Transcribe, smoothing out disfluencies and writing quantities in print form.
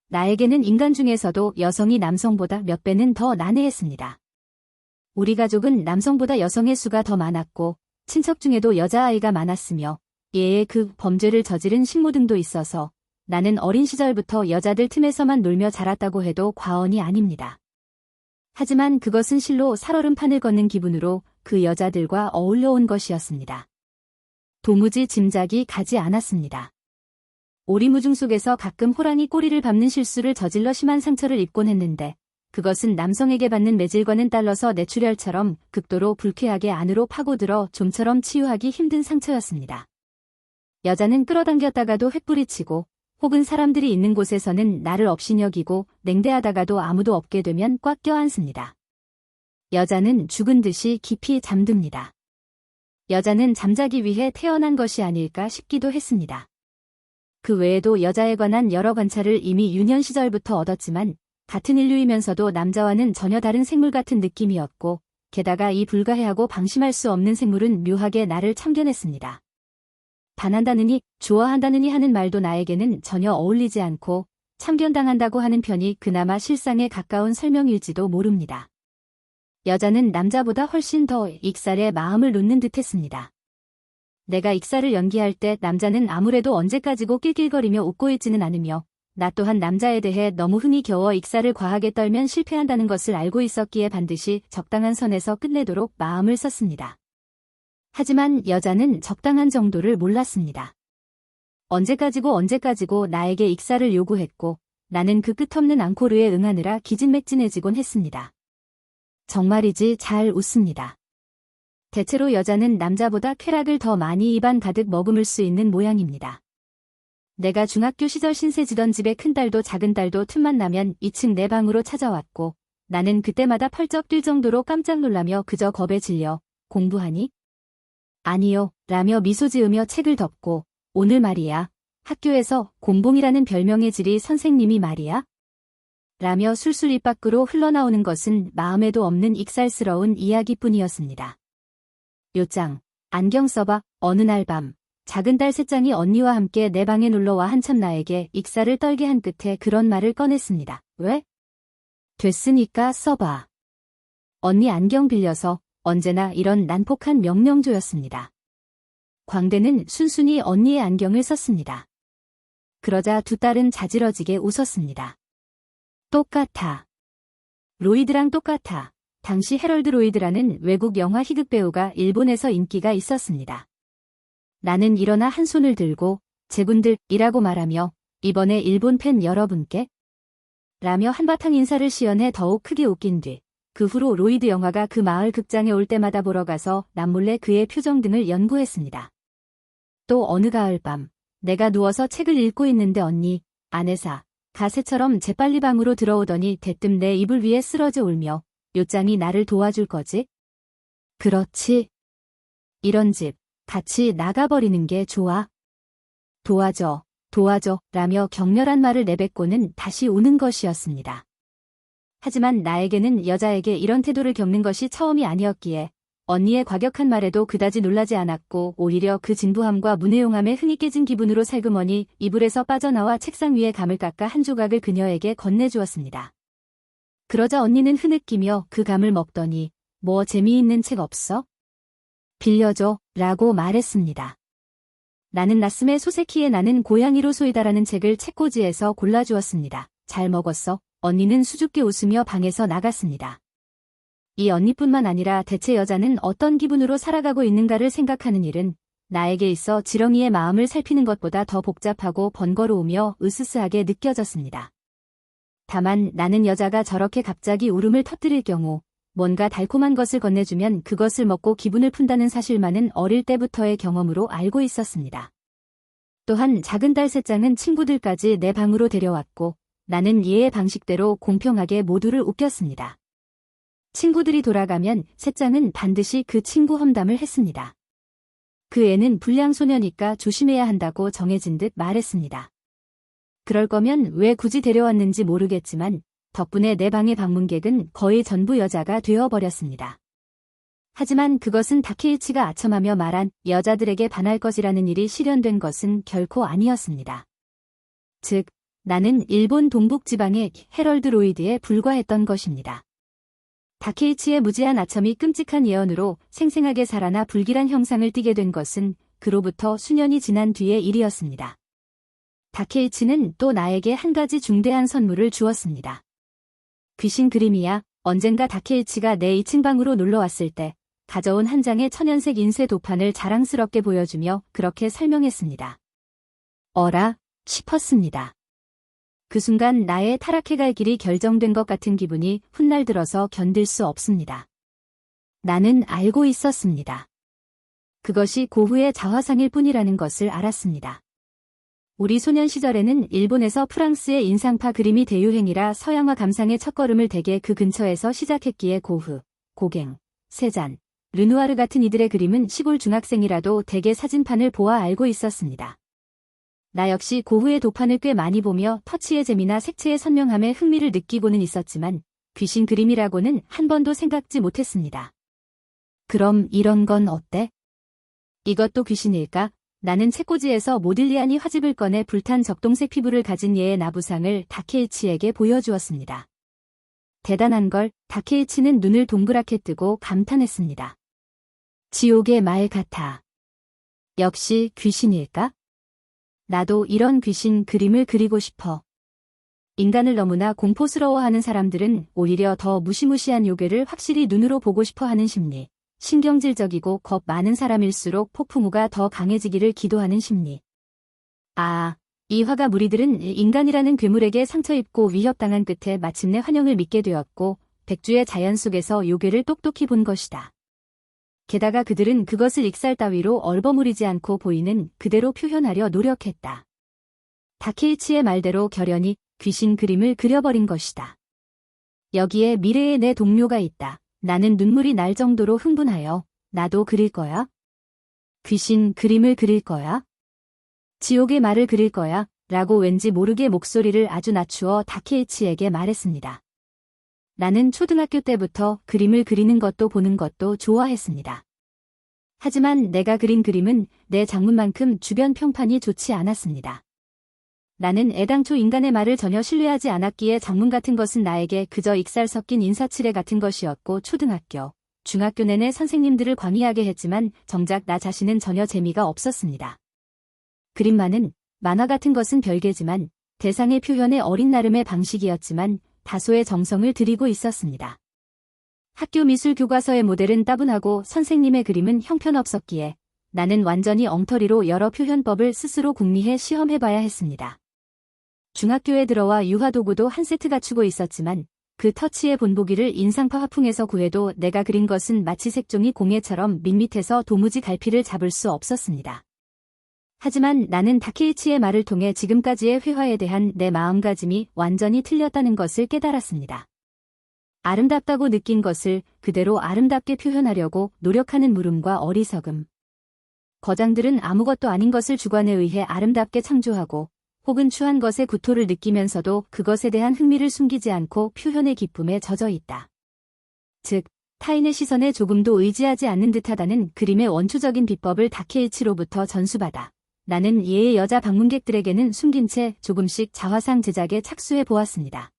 나에게는 인간 중에서도 여성이 남성보다 몇 배는 더 난해했습니다. 우리 가족은 남성보다 여성의 수가 더 많았고 친척 중에도 여자아이가 많았으며 예에 그 범죄를 저지른 식모 등도 있어서 나는 어린 시절부터 여자들 틈에서만 놀며 자랐다고 해도 과언이 아닙니다. 하지만 그것은 실로 살얼음판을 걷는 기분으로 그 여자들과 어울려온 것이었습니다. 도무지 짐작이 가지 않았습니다. 오리무중 속에서 가끔 호랑이 꼬리를 밟는 실수를 저질러 심한 상처를 입곤 했는데 그것은 남성에게 받는 매질과는 딸려서 뇌출혈처럼 극도로 불쾌하게 안으로 파고들어 좀처럼 치유하기 힘든 상처였습니다. 여자는 끌어당겼다가도 횃불이치고 혹은 사람들이 있는 곳에서는 나를 업신여기고 냉대하다가도 아무도 없게 되면 꽉 껴안습니다. 여자는 죽은 듯이 깊이 잠듭니다. 여자는 잠자기 위해 태어난 것이 아닐까 싶기도 했습니다. 그 외에도 여자에 관한 여러 관찰을 이미 유년 시절부터 얻었지만 같은 인류이면서도 남자와는 전혀 다른 생물 같은 느낌이었고 게다가 이 불가해하고 방심할 수 없는 생물은 묘하게 나를 참견했습니다. 반한다느니 좋아한다느니 하는 말도 나에게는 전혀 어울리지 않고 참견당한다고 하는 편이 그나마 실상에 가까운 설명일지도 모릅니다. 여자는 남자보다 훨씬 더 익살에 마음을 놓는 듯했습니다. 내가 익살을 연기할 때 남자는 아무래도 언제까지고 낄낄거리며 웃고 있지는 않으며 나 또한 남자에 대해 너무 흥이 겨워 익살을 과하게 떨면 실패한다는 것을 알고 있었기에 반드시 적당한 선에서 끝내도록 마음을 썼습니다. 하지만 여자는 적당한 정도를 몰랐습니다. 언제까지고 나에게 익살을 요구했고 나는 그 끝없는 앙코르에 응하느라 기진맥진해지곤 했습니다. 정말이지 잘 웃습니다. 대체로 여자는 남자보다 쾌락을 더 많이 입안 가득 머금을 수 있는 모양입니다. 내가 중학교 시절 신세 지던 집에 큰딸도 작은딸도 틈만 나면 2층 내 방으로 찾아왔고 나는 그때마다 펄쩍 뛸 정도로 깜짝 놀라며 그저 겁에 질려 공부하니? 아니요 라며 미소 지으며 책을 덮고 오늘 말이야 학교에서 곰봉이라는 별명의 지리 선생님이 말이야? 라며 술술 입 밖으로 흘러나오는 것은 마음에도 없는 익살스러운 이야기뿐이었습니다. 요짱, 안경 써봐. 어느 날 밤, 작은 딸 셋장이 언니와 함께 내 방에 놀러와 한참 나에게 익살을 떨게 한 끝에 그런 말을 꺼냈습니다. 왜? 됐으니까 써봐. 언니 안경 빌려서 언제나 이런 난폭한 명령조였습니다. 광대는 순순히 언니의 안경을 썼습니다. 그러자 두 딸은 자지러지게 웃었습니다. 똑같아. 로이드랑 똑같아. 당시 해럴드 로이드라는 외국 영화 희극 배우가 일본에서 인기가 있었습니다. 나는 일어나 한 손을 들고 제군들이라고 말하며 이번에 일본 팬 여러분께 라며 한바탕 인사를 시연해 더욱 크게 웃긴 뒤 그 후로 로이드 영화가 그 마을 극장에 올 때마다 보러 가서 남몰래 그의 표정 등을 연구했습니다. 또 어느 가을 밤 내가 누워서 책을 읽고 있는데 언니, 아내사, 가세처럼 재빨리 방으로 들어오더니 대뜸 내 이불 위에 쓰러져 울며 요짱이 나를 도와줄 거지? 그렇지. 이런 집 같이 나가버리는 게 좋아. 도와줘 라며 격렬한 말을 내뱉고는 다시 우는 것이었습니다. 하지만 나에게는 여자에게 이런 태도를 겪는 것이 처음이 아니었기에 언니의 과격한 말에도 그다지 놀라지 않았고 오히려 그 진부함과 문외용함에 흥이 깨진 기분으로 살그머니 이불에서 빠져나와 책상 위에 감을 깎아 한 조각을 그녀에게 건네주었습니다. 그러자 언니는 흐느끼며 그 감을 먹더니 뭐 재미있는 책 없어? 빌려줘 라고 말했습니다. 나는 나스메 소세키에 나는 고양이로 소이다라는 책을 책꽂이에서 골라주었습니다. 잘 먹었어. 언니는 수줍게 웃으며 방에서 나갔습니다. 이 언니뿐만 아니라 대체 여자는 어떤 기분으로 살아가고 있는가를 생각하는 일은 나에게 있어 지렁이의 마음을 살피는 것보다 더 복잡하고 번거로우며 으스스하게 느껴졌습니다. 다만 나는 여자가 저렇게 갑자기 울음을 터뜨릴 경우 뭔가 달콤한 것을 건네주면 그것을 먹고 기분을 푼다는 사실만은 어릴 때부터의 경험으로 알고 있었습니다. 또한 작은 딸 셋장은 친구들까지 내 방으로 데려왔고 나는 얘의 방식대로 공평하게 모두를 웃겼습니다. 친구들이 돌아가면 셋장은 반드시 그 친구 험담을 했습니다. 그 애는 불량소녀니까 조심해야 한다고 정해진 듯 말했습니다. 그럴 거면 왜 굳이 데려왔는지 모르겠지만 덕분에 내 방의 방문객은 거의 전부 여자가 되어버렸습니다. 하지만 그것은 다케이치가 아첨하며 말한 여자들에게 반할 것이라는 일이 실현된 것은 결코 아니었습니다. 즉, 나는 일본 동북지방의 헤럴드 로이드에 불과했던 것입니다. 다케이치의 무지한 아첨이 끔찍한 예언으로 생생하게 살아나 불길한 형상을 띠게 된 것은 그로부터 수년이 지난 뒤의 일이었습니다. 다케이치는 또 나에게 한 가지 중대한 선물을 주었습니다. 귀신 그림이야. 언젠가 다케이치가 내 2층 방으로 놀러왔을 때 가져온 한 장의 천연색 인쇄 도판을 자랑스럽게 보여주며 그렇게 설명했습니다. 어라 싶었습니다. 그 순간 나의 타락해갈 길이 결정된 것 같은 기분이 훗날 들어서 견딜 수 없습니다. 나는 알고 있었습니다. 그것이 고흐의 자화상일 뿐이라는 것을 알았습니다. 우리 소년 시절에는 일본에서 프랑스의 인상파 그림이 대유행이라 서양화 감상의 첫걸음을 대개 그 근처에서 시작했기에 고흐, 고갱, 세잔, 르누아르 같은 이들의 그림은 시골 중학생이라도 대개 사진판을 보아 알고 있었습니다. 나 역시 고흐의 도판을 꽤 많이 보며 터치의 재미나 색채의 선명함에 흥미를 느끼고는 있었지만 귀신 그림이라고는 한 번도 생각지 못했습니다. 그럼 이런 건 어때? 이것도 귀신일까? 나는 책꽂이에서 모딜리아니 화집을 꺼내 불탄 적동색 피부를 가진 얘의 나부상을 다케이치에게 보여주었습니다. 대단한 걸. 다케이치는 눈을 동그랗게 뜨고 감탄했습니다. 지옥의 말 같아. 역시 귀신일까? 나도 이런 귀신 그림을 그리고 싶어. 인간을 너무나 공포스러워하는 사람들은 오히려 더 무시무시한 요괴를 확실히 눈으로 보고 싶어하는 심리. 신경질적이고 겁 많은 사람일수록 폭풍우가 더 강해지기를 기도하는 심리. 이 화가 무리들은 인간이라는 괴물에게 상처입고 위협당한 끝에 마침내 환영을 믿게 되었고 백주의 자연 속에서 요괴를 똑똑히 본 것이다. 게다가 그들은 그것을 익살 따위로 얼버무리지 않고 보이는 그대로 표현하려 노력했다. 다케이치의 말대로 결연히 귀신 그림을 그려버린 것이다. 여기에 미래의 내 동료가 있다. 나는 눈물이 날 정도로 흥분하여 나도 그릴 거야? 귀신 그림을 그릴 거야? 지옥의 말을 그릴 거야? 라고 왠지 모르게 목소리를 아주 낮추어 다케이치에게 말했습니다. 나는 초등학교 때부터 그림을 그리는 것도 보는 것도 좋아했습니다. 하지만 내가 그린 그림은 내 장문만큼 주변 평판이 좋지 않았습니다. 나는 애당초 인간의 말을 전혀 신뢰하지 않았기에 장문 같은 것은 나에게 그저 익살 섞인 인사치레 같은 것이었고 초등학교, 중학교 내내 선생님들을 광의하게 했지만 정작 나 자신은 전혀 재미가 없었습니다. 그림만은 만화 같은 것은 별개지만 대상의 표현에 어린 나름의 방식이었지만 다소의 정성을 들이고 있었습니다. 학교 미술 교과서의 모델은 따분하고 선생님의 그림은 형편없었기에 나는 완전히 엉터리로 여러 표현법을 스스로 궁리해 시험해봐야 했습니다. 중학교에 들어와 유화도구도 한 세트 갖추고 있었지만 그 터치의 본보기를 인상파 화풍에서 구해도 내가 그린 것은 마치 색종이 공예처럼 밋밋해서 도무지 갈피를 잡을 수 없었습니다. 하지만 나는 다케이치의 말을 통해 지금까지의 회화에 대한 내 마음가짐이 완전히 틀렸다는 것을 깨달았습니다. 아름답다고 느낀 것을 그대로 아름답게 표현하려고 노력하는 물음과 어리석음. 거장들은 아무것도 아닌 것을 주관에 의해 아름답게 창조하고 혹은 추한 것의 구토를 느끼면서도 그것에 대한 흥미를 숨기지 않고 표현의 기쁨에 젖어 있다. 즉, 타인의 시선에 조금도 의지하지 않는 듯하다는 그림의 원초적인 비법을 다케이치로부터 전수받아 나는 예의 여자 방문객들에게는 숨긴 채 조금씩 자화상 제작에 착수해 보았습니다.